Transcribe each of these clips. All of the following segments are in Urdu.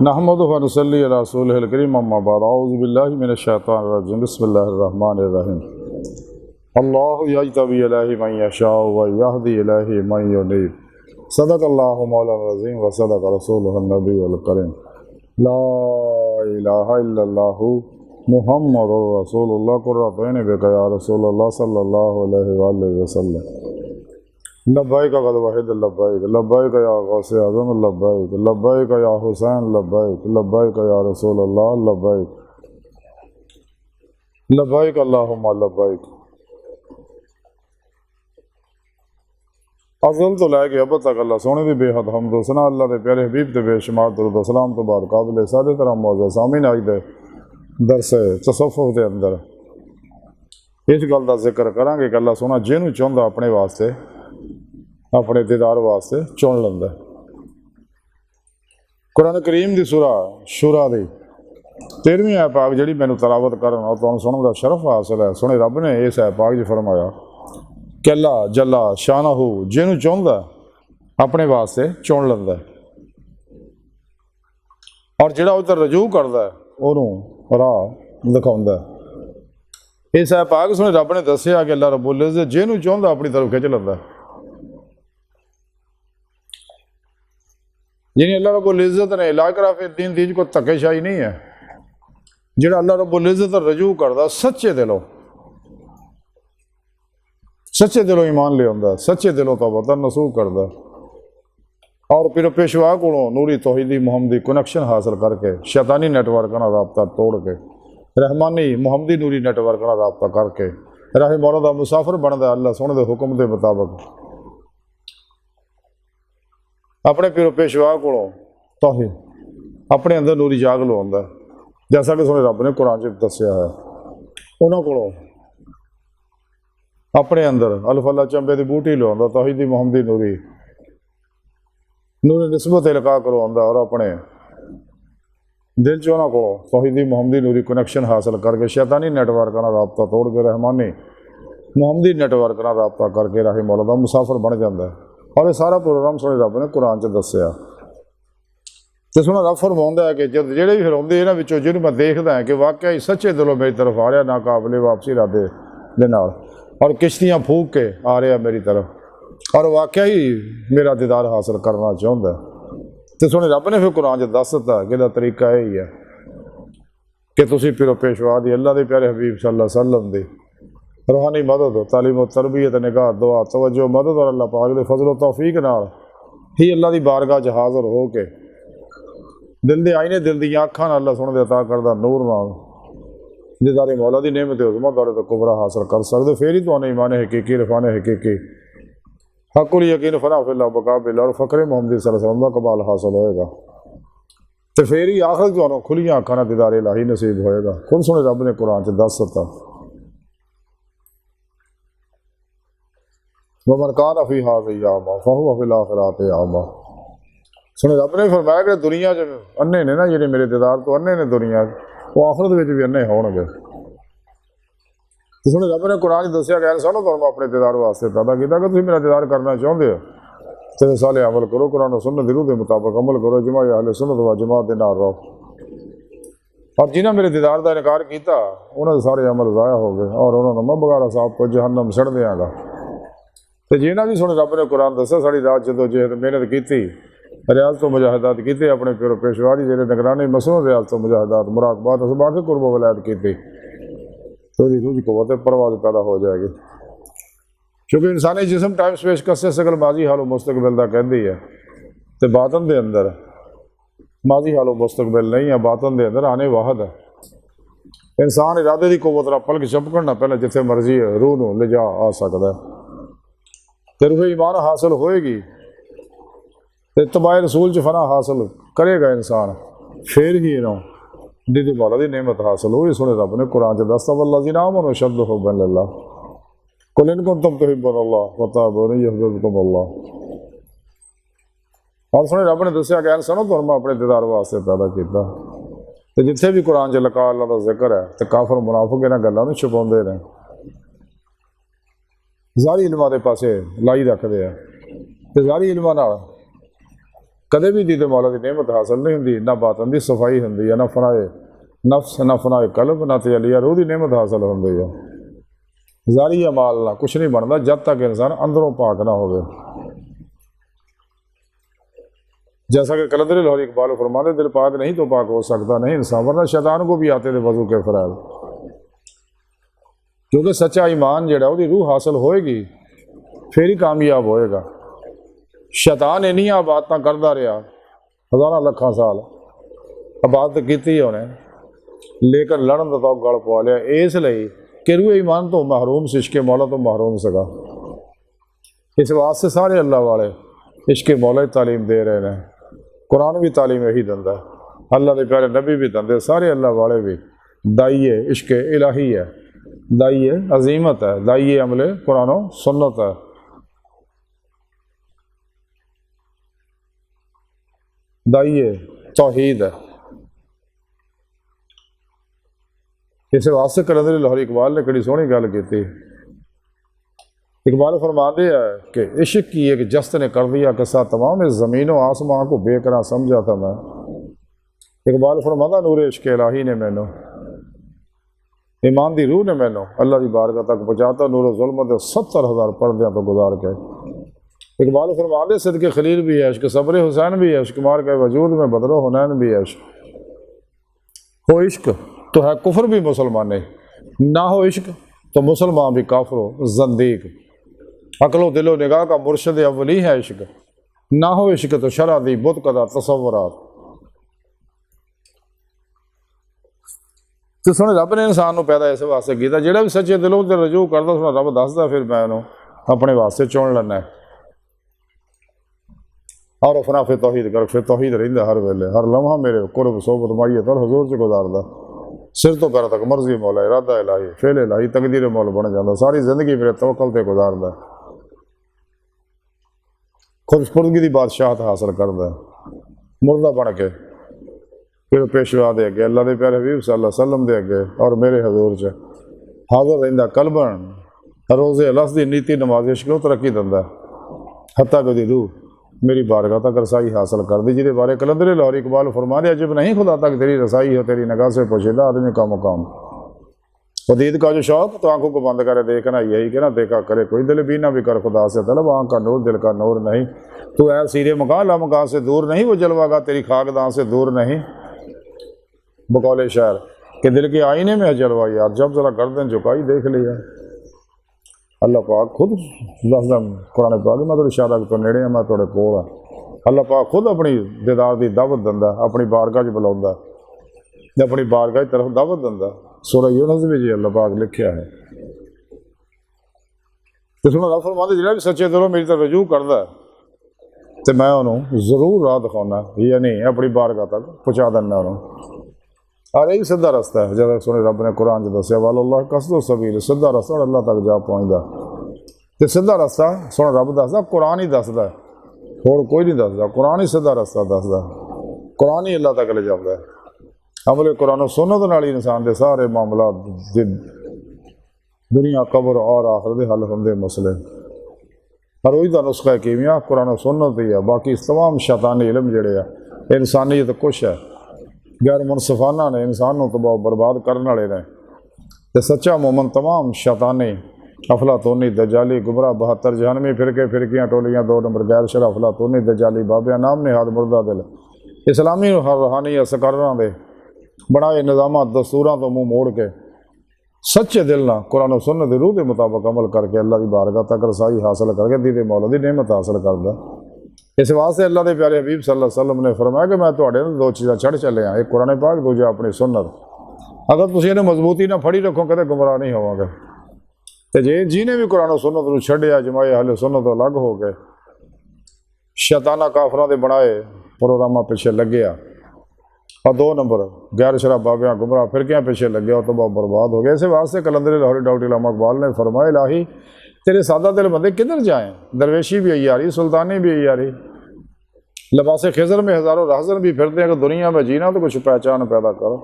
نحمدہ و نصلی علی رسولہ الکریم اما بعد اعوذ باللہ من الشیطان الرجیم بسم اللہ الرحمن الرحیم اللہ یجتبی الیہ من یشاء و یہدی الیہ من ینیب صدق اللہ مولانا العظیم و صدق رسولہ النبی الکریم لا الہ الا اللہ محمد رسول اللہ قرۃ عین بک یا رسول اللہ صلی اللہ علیہ وآلہ وسلم لبیک قد وحد لبیک لبیک یا غوث اعظم لبیک لبیک یا حسین لبیک لبیک یا رسول اللہ لبیک لبیک اللہم لبیک۔ ازل تو لے کے اب تک اللہ سونے دی بے حد حمد و ثنا اللہ دے پیارے حبیب تے بے شمار درود و سلام تو بعد قابل سارے طرح معزز سامعین آج دے درس تصوف دے اندر اس گل دا ذکر کریں گے کہ اللہ سونا جنوں چاہندا اپنے واسطے اپنے دیدار واسطے چن لینا۔ قرآن کریم دی سورہ شورا دی 13ویں آیت پاک جڑی مینوں تلاوت کرنا اور تمہیں سنن دا شرف حاصل ہے۔ سونے رب نے اس آیت پاک جی فرمایا کہ اللہ جل شانہ جنوں چاہندا اپنے واسطے چن لینا اور جڑا ادھر رجوع کردا ہے انہوں راہ دکھاوندا ہے۔ اس آیت پاک سونے رب نے دسیا کہ اللہ رب العزت جنوں چاہندا اپنی طرف کھچ لینا ہے، یعنی اللہ رب العزت نے علاج کرا پھر دین دیج کو تکے شاہی نہیں ہے۔ جڑا اللہ رب العزت رجوع کردا سچے دلوں ایمان لے آندا، سچے دلوں توبہ نصوح کردا اور پھر پیشوا کولوں نوری توحیدی محمدی کنیکشن حاصل کر کے شیطانی نیٹ ورک نال رابطہ توڑ کے رحمانی محمدی نوری نیٹ ورک نال رابطہ کر کے راہ مولا دا مسافر بندا اللہ سونے دے حکم دے مطابق اپنے پیرو پیشوا کو توحید اپنے اندر نوری جاگ لو آندا ہے، جیسا کہ سونے رب نے قرآن چ دسیا ہے۔ انہوں کو اپنے اندر الف اللہ چمبے دی بوٹی لو آندا توحیدی محمدی نوری نسبت القاء کرو آندا اور اپنے دل چ انہوں کو توحیدی محمدی نوری کنیکشن حاصل کر کے شیطانی نیٹ ورک نال رابطہ توڑ کے رحمانی محمدی نیٹ ورک نال رابطہ کر کے راہ مولا دا مسافر بن جاتا ہے۔ اور یہ سارا پروگرام سونے رب نے قرآن چ دسیا تو سونا رب فرماؤندا ہے کہ جب جہے بھی فرماؤندے یہاں وچوں جنہوں میں دیکھدا ہے کہ واقعی سچے دلوں میری طرف آ رہا ناقابل واپسی ارادے دے نال اور کشتیاں پھونک کے آ رہا میری طرف اور واقعی میرا دیدار حاصل کرنا چاہتا ہے، تو سونے رب نے پھر قرآن چ دس دتا کہ طریقہ یہی ہے کہ تسی پیرو پیشوا دی اللہ دے پیارے حبیب صلی اللہ علیہ وسلم دی روحانی مدد تعلیم و تربیت نگاہ دعا توجہ مدد اور اللہ پاک دے فضل و توفیق نال ہی اللہ دی بارگاہ چ حاضر ہو کے دل دے آئینے دل دی آنکھاں نال اللہ سونے دے عطا کردہ نور نال دیدار مولا دی نعمت عظمت دولت کبریٰ حاصل کر سکتے، پھر ہی تو ایمان حقیقی عرفان حقیقی حق الیقین فنا فی اللہ بقاء باللہ اور فقر محمدی صلی اللہ علیہ وسلم کا کمال حاصل ہوئے گا، تو پھر ہی آخر جو کھلیاں آنکھاں نال دیدار الہی نصیب ہوئے گا۔ خود سونے رب نے قرآن چ دس دتا وَمَنْ كَانَ فِي هَٰذِهِ أَعْمَىٰ فَهُوَ فِي الْآخِرَةِ أَعْمَىٰ۔ سنے رب نے فرمایا کہ دنیا جو انے نے نا جڑے میرے دیدار تو انے نے دنیا وہ آخرت وچ بھی انے ہون گے۔ تو سنے رب نے قرآن دسیا کہ انسانوں تمہیں اپنے دیدار واسطے پیدا کیتا کہ تسی میرا دیدار کرنا چاہتے ہو تو صالح عمل کرو، قرآن و سنت دی روح کے مطابق عمل کرو، جماع اہل سنت و جماعت دے نال رہو، اور جنہاں میرے دیدار دا انکار کیتا انہاں دے سارے عمل ضائع ہو گئے اور انہوں نے میں بغیر حساب تو جہنم سڑ دیاں گا۔ تو جنہاں بھی سونے رب نے قرآن دسیا ساری رات جدو جہد محنت کیتی ریاضت و مجاہدات کیتے اپنے پیرو پیشواری جہاں نگرانی مسئلوں ریاضت و مجاہدات مراقبات اسباق قرب و ولایت کیتی تو روح قوت پرواز پیدا ہو جائے گی، چونکہ انسانی جسم ٹائم سپیس کسے سگل ماضی حال و مستقبل دا کہندی ہے، تو باطن دے اندر ماضی حال و مستقبل نہیں ہے، باطن دے اندر آنے واحد ہے۔ انسان ارادے دی قوت را پلک جھپکنا پہلے جتھے مرضی ہے روح نو لے جا آ سکتا ہے، تو روح ایمان حاصل ہوئے گی، اتباع رسول چ فنا حاصل کرے گا انسان، پھر ہی انہوں دیدی مولا دی نعمت حاصل ہوئی۔ سنے رب نے قرآن چ دستا والذین آمنوا اشد حبا للہ قل ان کنتم تحبون اللہ فاتبعونی یحببکم اللہ۔ اور سنے رب نے دسیا کہ انسانوں تو میں اپنے دیدار واسطے پیدا کیتا، تو جتھے بھی قرآن چ لکھا اللہ دا ذکر ہے تو کافر منافق انہاں گلاں نوں چھپاؤندے نے، ظاہری علماں دے پاسے لائی رکھدے ہیں، تے ظاہری علماں نال کدے بھی دیدے مولا دی نعمت حاصل نہیں ہوندی، نہ باطن دی صفائی ہوندی ہے، نہ فنائے نفس، نہ فنائے قلب، نہ تجلیہ روح دی نعمت حاصل ہوندی ہے۔ ظاہری اعمال نہ کچھ نہیں بنتا جب تک انسان اندروں پاک نہ ہوگے۔ جیسا کہ قلندر لاہوری اقبال فرماتے دل پاک نہیں تو پاک ہو سکتا نہیں انسان، ورنہ شیطان کو بھی آتے تھے وضو کے فرائض، کیونکہ سچا ایمان جڑا وہ روح حاصل ہوئے گی پھر ہی کامیاب ہوئے گا۔ شیطان انہیاں عبادتاں کرتا رہا ہزاراں لکھاں سال، عبادت کیتی انہیں لیکن لڑن دا تو گل پوا لیا، اس لیے کہ روح ایمان تو محروم سے، عشق مولا تو محروم سکا۔ اس واسطے سارے اللہ والے عشق مولا تعلیم دے رہے ہیں، قرآن بھی تعلیم یہی دندا ہے، اللہ کے پیارے نبی بھی دندے، سارے اللہ والے بھی دائیے عشق الہی ہے، دائیے عظیمت ہے، دائیے عمل قرآن و سنت ہے۔ دائیے توحید ہے۔ اس واسطے قلندر لاہوری اقبال نے کڑی سونی گل کی تھی۔ اقبال فرماتے ہیں کہ عشق کی ایک جست نے کر دیا کہ ساتھ تمام زمین و آسمان کو بے قرار سمجھا تھا میں۔ اقبال فرماتا نور عشق الہی نے مینوں، ایمان دی روح نے مینوں اللہ دی بارگاہ تک پہنچاتا، نور و ظلمت 70,000 پردیاں تو گزار کے۔ اقبال فرماتے صدق خلیل بھی ہے عشق، صبر حسین بھی ہے عشق، مار کے وجود میں بدر و حنین بھی ہے عشق۔ ہو عشق تو ہے کفر بھی مسلمان نہیں، نہ ہو عشق تو مسلمان بھی کافر و زندیق۔ عقل و دل و نگاہ کا مرشد اولی ہے عشق، نہ ہو عشق تو شرع دی بت قدر تصورات۔ تو سنے رب نے انسان کو پیدا اس واسطے کیتا جہاں بھی سچے دلوں سے رجوع کرتا سنا رب دستا پھر میں انہوں اپنے واسطے چن لینا ہے۔ اور افنا پھر توحید کر، پھر توحید رہندا ہر ویلے، ہر لمحہ میرے قرب صحبت مائیت اور حضور سے گزاردا، سر تو پیر تک مرضی مولا، ارادہ الہی، فعل الہی، تقدیر مولا بن جاتا، ساری زندگی میرے توکل تے گزاردا، خود سپردگی دی بادشاہت حاصل کردا، مردہ بن کے پھر پیشوا دے اگے اللہ دے پیارے حبیب صلی اللہ علیہ وسلم دے اگے اور میرے حضور چ حاضر رہندا قلبن، روز الس دی نیتی نماز عشق نوں ترقی دیندا، حتیٰ کہ دی روح میری بارگاہ تک رسائی حاصل کر دی، جہدے بارے قلندر لاہوری اقبال فرماتے عجب نہیں خدا تک تیری رسائی ہو، تیری نگاہ سے پوشیدہ آدمی کا مقام۔ ودید کا جو شوق تو آنکھوں کو بند کرے دیکھنا یہی کہ نہ دیکھا کرے کوئی، دل بھی نہ بھی کر خدا سے طلب، آنکھ کا نور دل کا نور نہیں، تو اے سیر مکان لا مکان سے دور نہیں، وہ جلوہ گاہ تیری خاک داں سے دور نہیں۔ بقول شعر کہ دل کے آئینے میں ہے جلوہ یار، جب ذرا گردن جھکائی دیکھ لیا۔ اللہ پاک خود لفظ قرآن پاک میں تو اشارہ تو نیڑے ہیں، میں تھوڑے کول ہاں۔ اللہ پاک خود اپنی دیدار دی دعوت دندا، اپنی بارگاہ چ بلاوندا، اپنی بارگاہ کی طرف دعوت دندا۔ سورہ یونس میں جی اللہ پاک لکھیا ہے تو سنو اللہ فرماتے جہاں بھی سچے دلوں میری طرف رجوع کردا ہے تو میں انہوں ضرور راہ دکھاؤنا، یعنی اپنی بارگاہ تک پہنچا دینا انہوں۔ اور یہی سیدھا رستہ ہے جیسا سنے رب نے قرآن چ دسیا وَلَلَّهُ قَصْدُ السَّبِيلِ، سیدھا رستہ اور اللہ تک جا پہنچدا، تو سیدھا رستہ سن رب دسدا، قرآن ہی دسدا ہے، اور کوئی نہیں دسدا، قرآن ہی سیدھا رستہ دسدا، قرآن ہی اللہ تک لے جاتا ہے۔ عمل قرآن و سنت نال انسان دے سارے معاملات دنیا قبر اور آخرت دے حل ہوندے مسئلے، اور وہی دا نسخہ کیمیا قرآن و سنت ہی ہے۔ باقی تمام شیطانی علم جڑے ہے انسانیت کچھ ہے غیر منصفانہ نے، انسان کو تباہ برباد کرنے والے نے، تے سچا مومن تمام شیطانی افلاطونی دجالی گمراہ 72 جہنمی فرقیاں ٹولیاں 2 نمبر غیر شرع افلاطونی دجالی بابیاں نام نہاد مردہ دل اسلامی روحانی سکراں دے بنائے نظامات دستوراں تو منہ موڑ کے سچے دل نہ قرآن و سنت دی روح کے مطابق عمل کر کے اللہ دی بارگاہ تک رسائی حاصل کر کے دیدے مولا دی نعمت حاصل کردا۔ اس واسطے اللہ دے پیارے حبیب صلی اللہ علیہ وسلم نے فرمایا کہ میں تواڈے نال 2 چیزاں چھڑ چلے ہیں، ایک قرآن پاک، دوجا اپنی سنت۔ اگر تسی انہیں مضبوطی نہ پھڑی رکھو کدے گمراہ نہیں ہوو گے، تے جی نے بھی قرآن و سنت نو چھڈیا جماعت اہل سنت تو الگ ہو گئے، شیطانہ کافراں دے بنائے پروگراماں پیچھے لگیا، اور 2 نمبر غیر شرع بابیاں گمراہ فرقیاں پیچھے لگے اور تباہ برباد ہو گئے۔ اس واسطے قلندر لاہوری ڈاکٹر علامہ اقبال نے فرمایا الہی تیرے سادہ دل بندے کدھر جائیں، درویشی بھی عیاری، سلطانی بھی عیاری، لباس خضر میں ہزاروں راہزن بھی پھرتے ہیں کہ دنیا میں جینا تو کچھ پہچان پیدا کرو،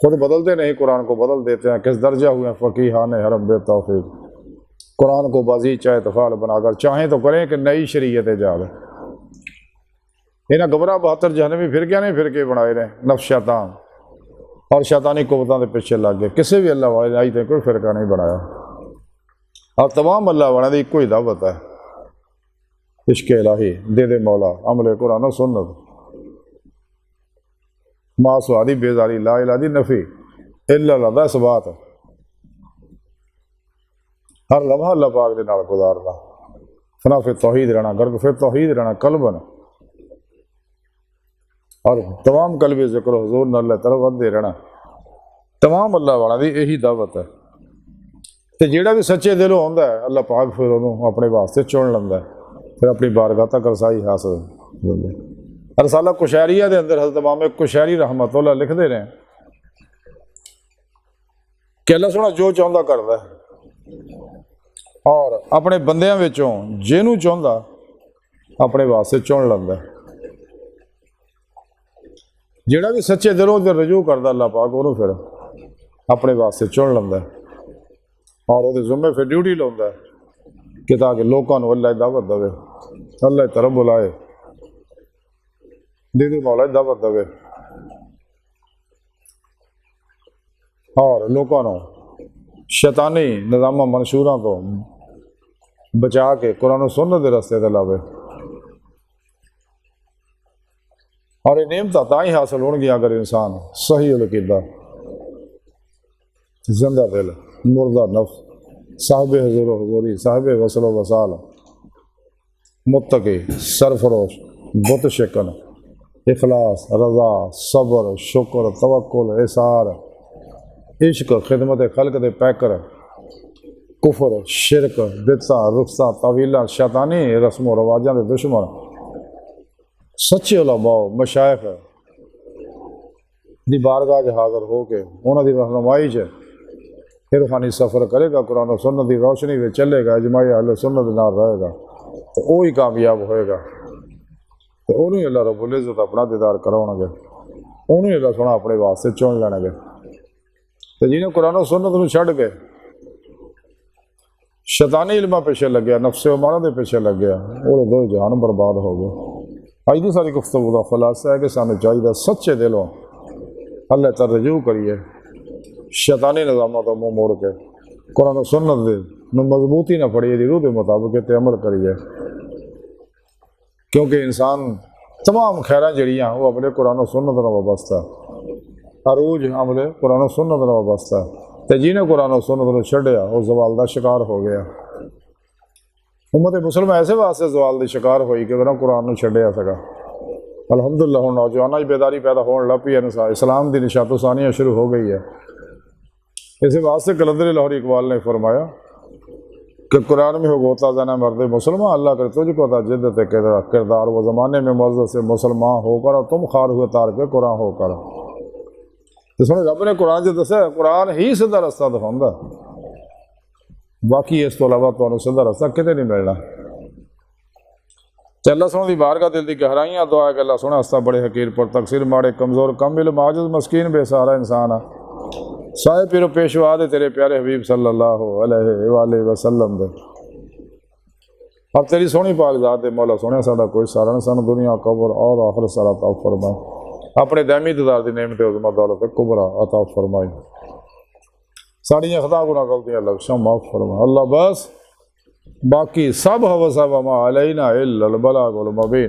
خود بدلتے نہیں قرآن کو بدل دیتے ہیں، کس درجہ ہوئے ہیں فقیہان حرم بے توفیق، قرآن کو بازی چاہے تفال بنا کر چاہیں تو کریں کہ نئی شریعت ایجاد۔ انہاں گمراہ 72 جہنمی فرقے نے فرقے بنائے نے نفس شیطان اور شیطانی قوتوں کے پیچھے لگ گئے. کسی بھی اللہ والے آئی تے کوئی فرقہ نہیں بنایا اور تمام اللہ والوں کی ایک ہی دعوت ہے عشق الہی دے دے مولا عمل قرآن و سنت ما سوادی بیزاری لا الہ دی نفی الا اللہ دا اثبات. ہر لمحہ اللہ پاک دے نال گزارنا فنا فی توحید رہنا غرق فی توحید رہنا قلبن اور تمام قلبی ذکر حضور نال اللہ طرف ودے رہنا. تمام اللہ والا دی یہی دعوت ہے. تے جیڑا بھی سچے دلوں ہوندا ہے اللہ پاک پھر انہوں اپنے واسطے چن لیندا ہے پھر اپنی بارگاہ تک رسائی حاصل. رسالہ کشیریہ دے اندر حضرت امام کشیری رحمۃ اللہ لکھ دے رہے ہیں کہ اللہ سونا جو چاہتا کردا ہے اور اپنے بندیاں وچوں جینوں چاہتا اپنے واسطے چن لیندا ہے. جیڑا بھی سچے دلوں تے رجوع کردا اللہ پاک انہوں پھر اپنے واسطے چن لیندا ہے اور وہ ذمے پھر ڈیوٹی لاؤندا ہے کہ تاکہ لوگوں کو اللہ دعوت دے اللہ طرف بلائے دے دے مولا دعوت دے اور لوگوں کو شیطانی نظام منشوراں تو بچا کے قرآن و سنت دے رستے تے لاوے. اور یہ نعمتاں تاں ہی حاصل ہون گیا اگر انسان صحیح العقیدہ زندہ دل مردہ نفس صاحب حضور و حضوری صاحب وصل و وصال متقی سرفروش بت شکن اخلاص رضا صبر شکر توکل احسار عشق خدمت خلق دے پیکر کفر شرک بدعت رخصت طویلہ شیطانی رسم و رواجاں دے دشمن سچے علماء مشائخ دی بارگاہ حاضر ہو کے انہاں دی رہنمائی پھر روحانی سفر کرے گا قرآن و سنت دی روشنی میں چلے گا اجماع اہل سنت نال رہے گا تو وہی کامیاب ہوئے گا. تو انہوں اللہ رب العزت اپنا دیدار کراؤ گے انہوں اللہ سونا اپنے واسطے چن لین گے. تو جنہیں قرآن و سنت نو چھڈ کے شیطانی علمہ پیچھے لگ گیا نفس و مانا دے پیچھے لگ گیا وہ دو جہان برباد ہو گئے. اج دی ساری گفتگو کا خلاصہ ہے کہ سانو چاہیے سچے دلوں اللہ تعالی رجوع کریے شیطانی نظامات تو منہ موڑ کے قرآن و سنت دے مضبوطی نہ پڑیے دی روح دے مطابق تے عمل کریے کیونکہ انسان تمام خیراں جڑیاں وہ اپنے قرآن و سنت نال وابستہ عروج عمل قرآن و سنت نال وابستہ تے جنہیں قرآن و سنت نو چھڈیا وہ زوال دا شکار ہو گیا. امت مسلم ایسے واسطے زوال دی شکار ہوئی کہ اگر قرآن نو چھڈیا سکا. الحمدللہ ہوں نوجوانوں کی بیداری پیدا ہون لگ پئی ہے اسلام دی نشات و ثانیہ شروع ہو گئی ہے. اسی واسطے قلندر لاہوری اقبال نے فرمایا کہ قرآن میں ہو گوتا زنا مرد مسلمان اللہ کر تجھ کو تھا جدت کردار وہ زمانے میں معزز سے مسلمان ہو کر اور تم خار ہوئے تار کے قرآن ہو کر. اس میں رب نے قرآن جو دسا قرآن ہی سیدھا رستہ دکھاؤں گا باقی اس تو علاوہ تو سیدھا رستہ کتے نہیں ملنا. تو اللہ سونے دی بارگاہ دل دی گہرائیاں دعا ہے کہ اللہ سونا ہستا بڑے حقیر پر تقصیر ماڑے کمزور کم علم عاجز مسکین بے سہارا انسان سائے پیرو پیشوا دے تیرے پیارے حبیب صلی اللہ علیہ وآلہ وسلم دے اور تیری سونی پاک ذات دے مولا سونے ساڈا کوئی سارا نہ سانو دنیا قبر اور آخر سارا عطا فرمائے اپنے دائمی دیدار دی نعمت عظمت دولت کبرا عطا فرمائے ساڑیاں خطا گناہ غلطیاں لغشاں معاف فرمائے. اللہ بس باقی سب حوث وما علینا الا البلاغ المبین.